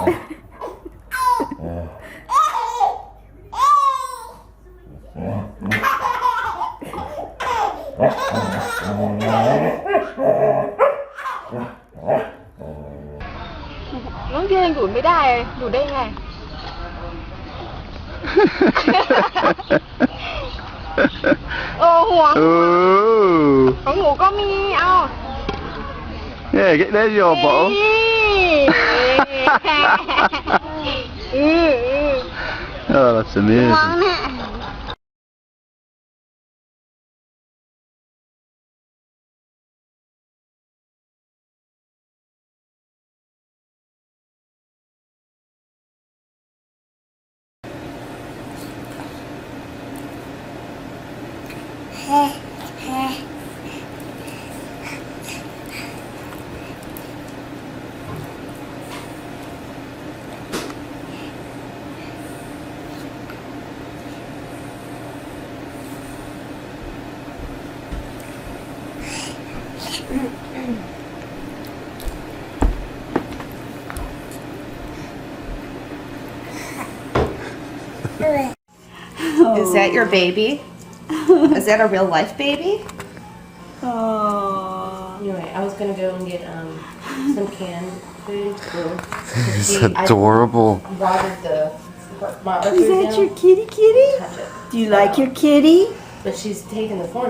น้องเดินอยู่ไม่ได้อยู่ได้ไง โอ้หัว ของหนูก็มีเอา Yeah, get there, your bottle. Oh, that's amazing. Is that your baby? Is that a real life baby? Oh. Anyway, I was gonna go and get some canned food. It's adorable. Watered the Is that your kitty? Touch it. Do you like your kitty? But she's taking the form.